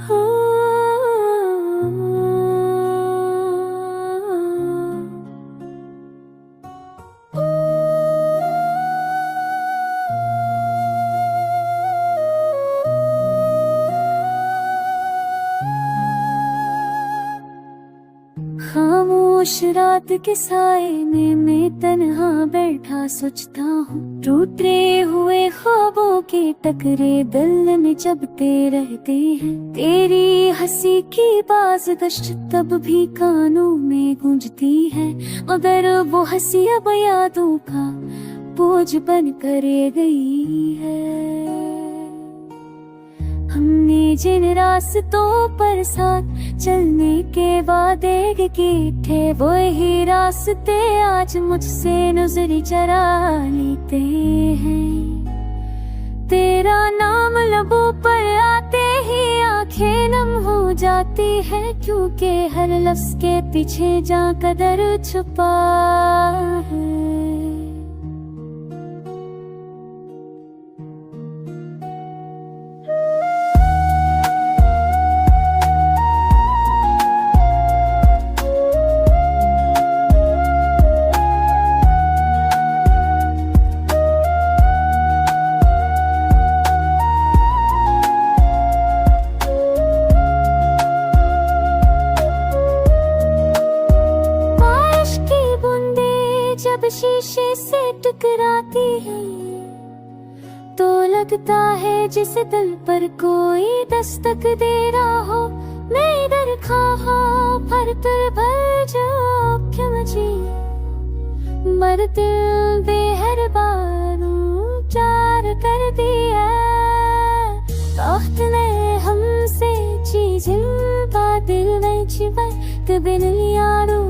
हो खामोश रात के साए में मैं तन्हा बैठा सोचता हूँ। टूटे हुए ख्वाबों के टकरे दिल में जबते रहते हैं। तेरी हंसी की बाज़गश्त तब भी कानों में गूंजती है, मगर वो हंसी अब यादों का बोझ बन कर गई है। हमने जिन रास्तों पर साथ चलने के वादे किए थे, वही रास्ते आज मुझसे नजर चरा लेते हैं। तेरा नाम लबों पर आते ही आंखें नम हो जाती है, क्योंकि हर लफ्ज के पीछे जा कदर छुपा है। जब शीशे से टकराती है तो लगता है जिस दिल पर कोई दस्तक दे रहा हो। मैं इधर खा पर तुर भर जो क्यों जी मर दिल बेहर बारू चार कर दिया। वक्त ने हमसे चीजें दिल में छिपा कभी नहीं यारो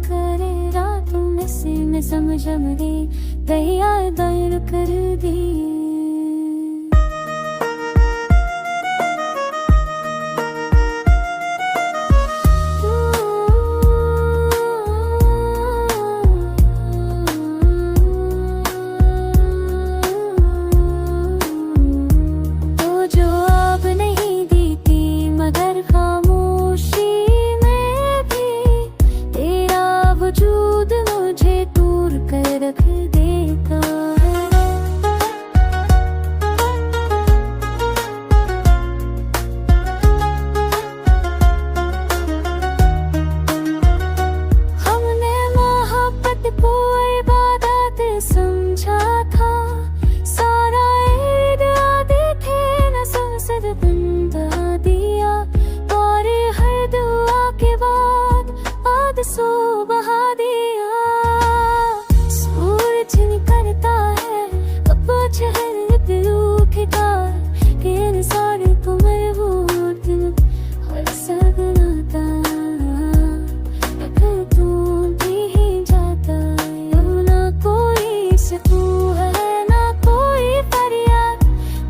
करे रातों में से मैं समझ मरी तैयार दायर कर दी। सो बहा दिया सूरज निकलता है अब चहल पे उठता कि सारे तुम्हें वो दिन हर सगनाता अगर तू नहीं जाता अब ना कोई सुकून है ना कोई फरियाद,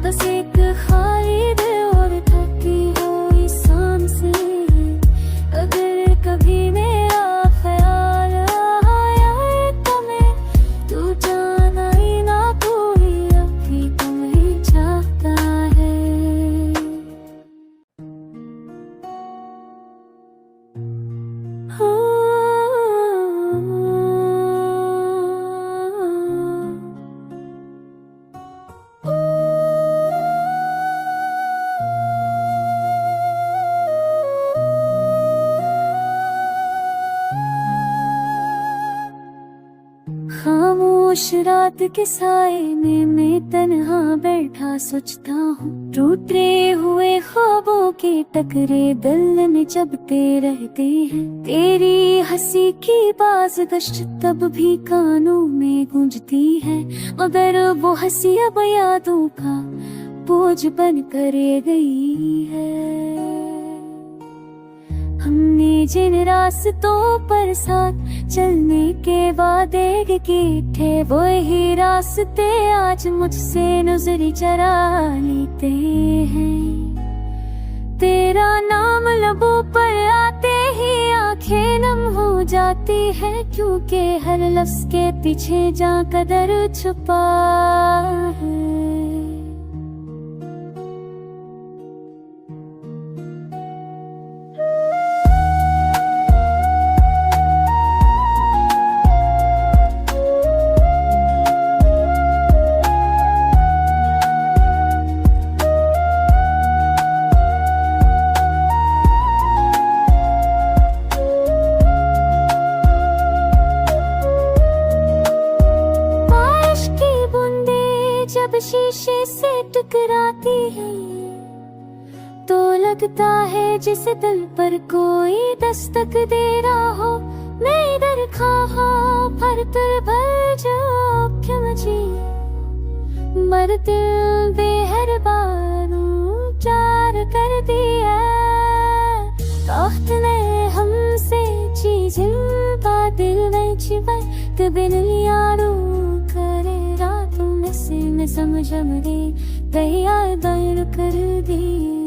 बस एक खाली दिल और थकी हुई सांसें। अगर कभी खामोश रात के साए में मैं तन्हा बैठा सोचता हूँ। टूटे हुए ख्वाबों के टकरे दिल में जबते रहते हैं। तेरी हंसी की बाज़गश्त तब भी कानों में गूंजती है, मगर वो हंसी अब यादों का बोझ बन कर गई है। हमने जिन रास्तों पर साथ चलने के वादे किए थे, वही रास्ते आज मुझसे नजर चरा लेते हैं। तेरा नाम लबों पर आते ही आंखें नम हो जाती है, क्योंकि हर लफ्ज के पीछे जा कदर छुपा है। से टकराती है तो लगता है जिसे दिल पर कोई दस्तक दे रहा हो। मैं इधर खाहा पर तुर भर जो क्षमची मर दिल बेहरबानू चार कर दिया। ताख्त ने हमसे चीजें दिल में छिपाई कबिन यारो करे रातों में से मैं समझ मरी तैयार दायर कर दी।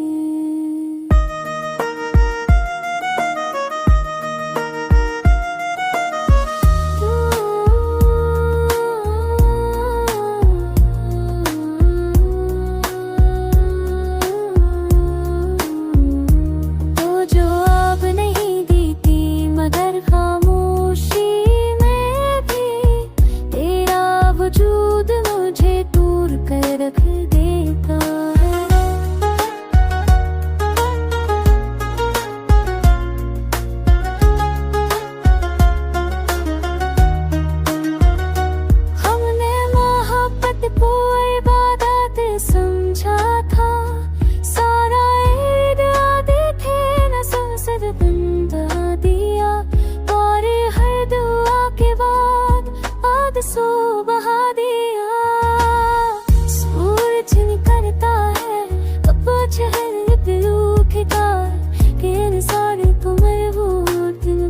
सो बहा दिया सूरज निकलता है अब चहल दिलू के तार के सारे तुम्हें वो दिल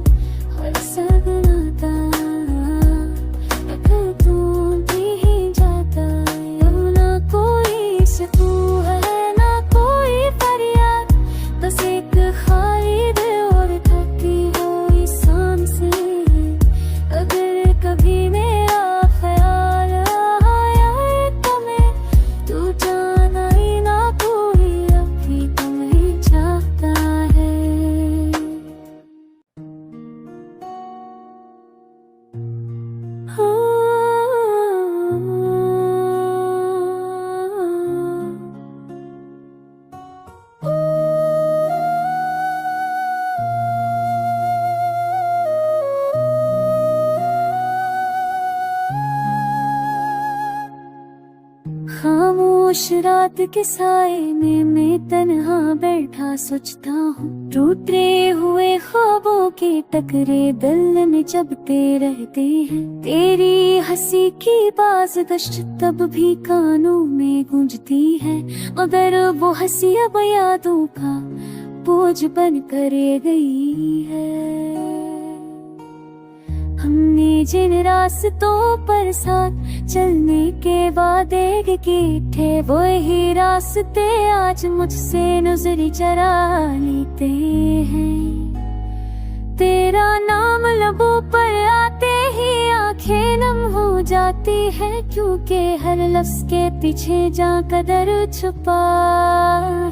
हर सगनाता तू भी ही जाता ना कोई सुकून है ना कोई फरियाद बस एक खाली दिल और थकी हुई सांसें। अगर कभी मेरा खामोश रात के साए में मैं तन्हा बैठा सोचता हूँ टूटे हुए ख्वाबों के टकरे दिल में जबते रहते हैं। तेरी हंसी की बाज गश्त तब भी कानों में गूंजती है मगर वो हंसी अब यादों का बोझ बन कर गई है। हमने जिन रास्तों पर साथ चलने के वादे किए थे वही रास्ते आज मुझसे नजर चरा लेते हैं। तेरा नाम लबों पर आते ही आंखें नम हो जाती है क्योंकि हर लफ्ज के पीछे जा कदर छुपा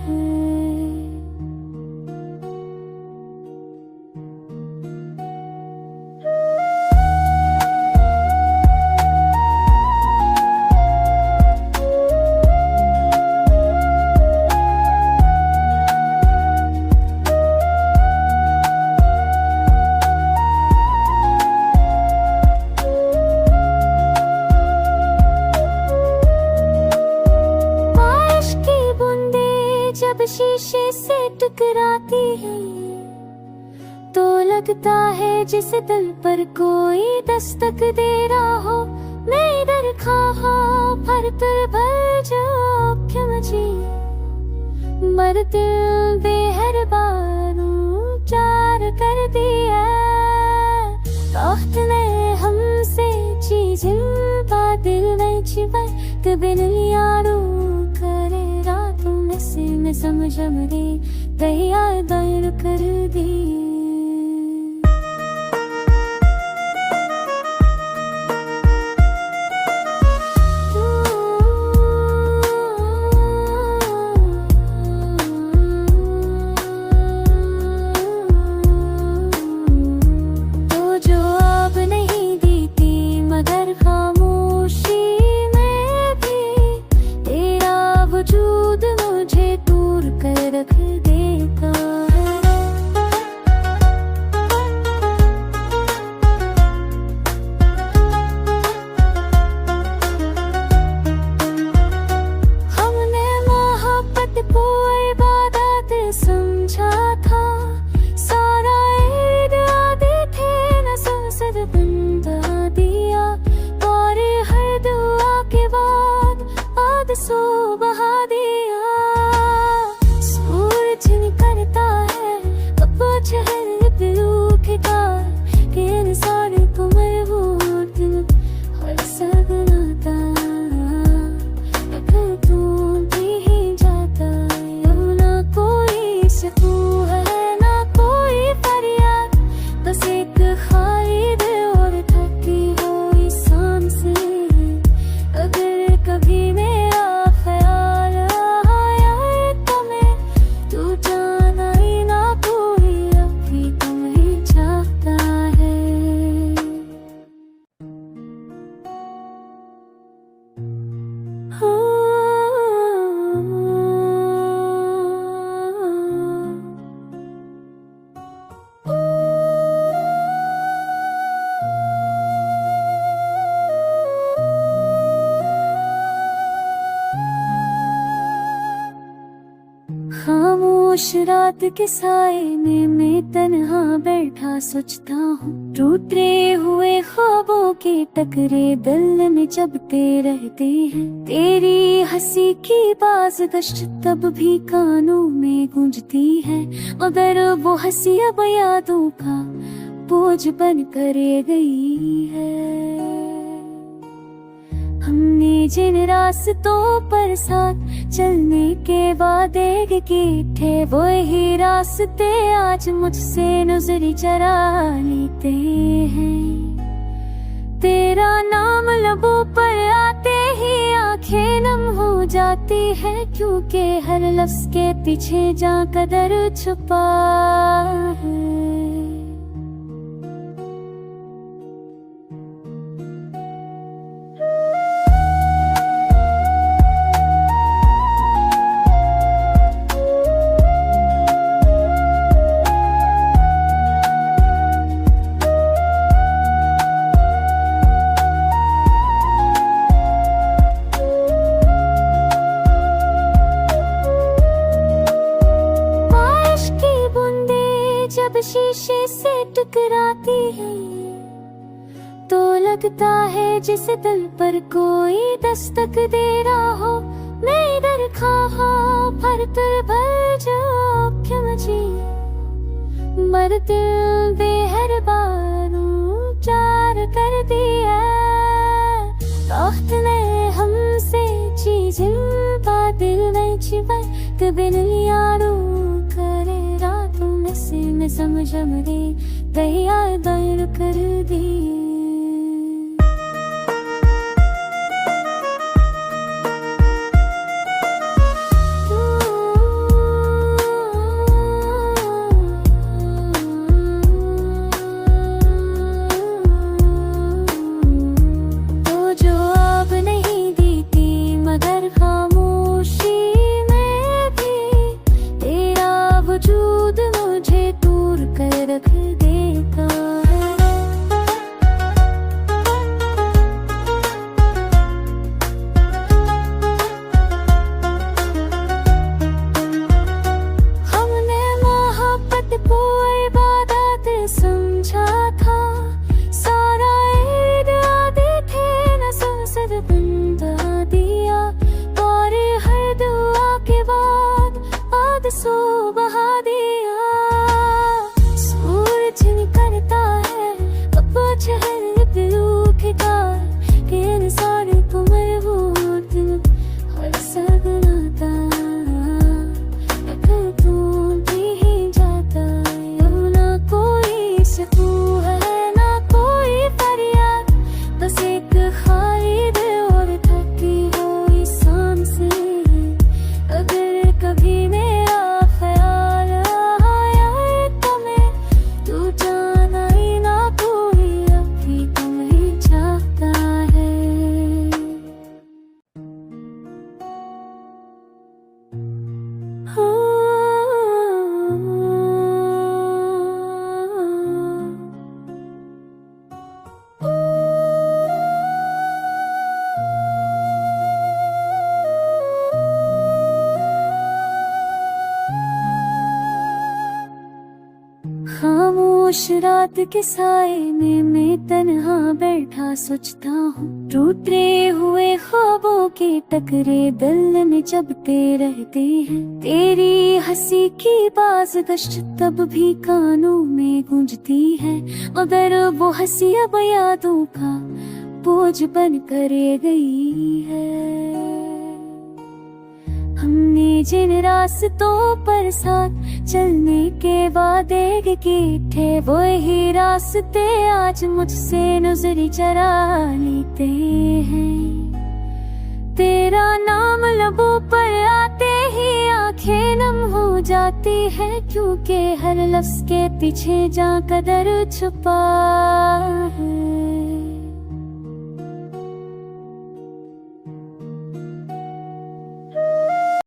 है। जब शीशे से टकराती है तो लगता है जिसे दिल पर कोई दस्तक दे रहा हो। मैं इधर खाहा पर तुर भर जो क्षमची मर दिल बेहरबानू चार कर दिया। ताख्त ने हमसे चीजें दिल में छिपाई कबिन यारो करे रातों में से मैं समझ मरी तैयार दायर कर दी। बहा दिया। सूरज निकलता है अब चहल उठता कि इंसान को मरबूत हर सगनाता अगर तू भी ही जाता। अब ना कोई सुकून है ना कोई फरियाद, बस एक खाली दिल और थकी हुई सांसें। अगर कभी मेरा ख्याल आया तुम्हें, तू जाना ही ना कोई अब भी तुम्हें चाहता है। खामोश रात के साए में मैं तन्हा बैठा सोचता हूँ, टूटे हुए ख्वाबों के टकरे दिल में जबते रहते हैं। तेरी हंसी की बाज़गश्त तब भी कानों में गूंजती है, मगर वो हंसी अब यादों का बोझ बन कर गई है। हमने जिन रास्तों पर साथ चलने के वादे किए थे, वही रास्ते आज मुझसे नजर चरा लेते हैं। तेरा नाम लबों पर आते ही आंखें नम हो जाती है, क्योंकि हर लफ्ज के पीछे जा कदर छुपा है। जब शीशे से टकराती है तो लगता है जिसे दिल पर कोई दस्तक दे रहा हो। मैं इधर खा भर तर भर जो क्यों मची मर दिल बेहर बारों चार कर दिया। वक्त ने हमसे चीजें बादल में छिपाई, कभी नहीं यारों करे रातों में से मैं समझ मरे दया दर कर दी। वजूद मुझे दूर कर रख देता है। हमने मोहब्बत को इबादत समझा था, सारा ईद आदि थे न संसद बंदा दिया, और हर दुआ के बाद सो बहा दिया। सूरज निकलता है अब चहल उठता कि इंसान को मरबूत हर सगनाता अगर तू भी ही जाता। अब ना कोई सुकून है ना कोई फरियाद, बस एक खाली दिल और थकी हुई सांसें। अगर कभी मेरा ख्याल आया तुम्हें, तू जाना ही ना कोई अब भी तुम्हें चाहता है। खामोश रात के साए में मैं तन्हा बैठा सोचता हूँ, टूटे हुए ख्वाबों के टकरे दिल में जबते रहते हैं। तेरी हंसी की बाज़गश्त तब भी कानों में गूंजती है, मगर वो हंसी अब यादों का बोझ बन कर गई है। हमने जिन रास्तों पर साथ चलने के वादे किए थे, वही रास्ते आज मुझसे नजर चरा लेते हैं। तेरा नाम लबों पर आते ही आंखें नम हो जाती है, क्योंकि हर लफ्ज के पीछे जा कदर छुपा है।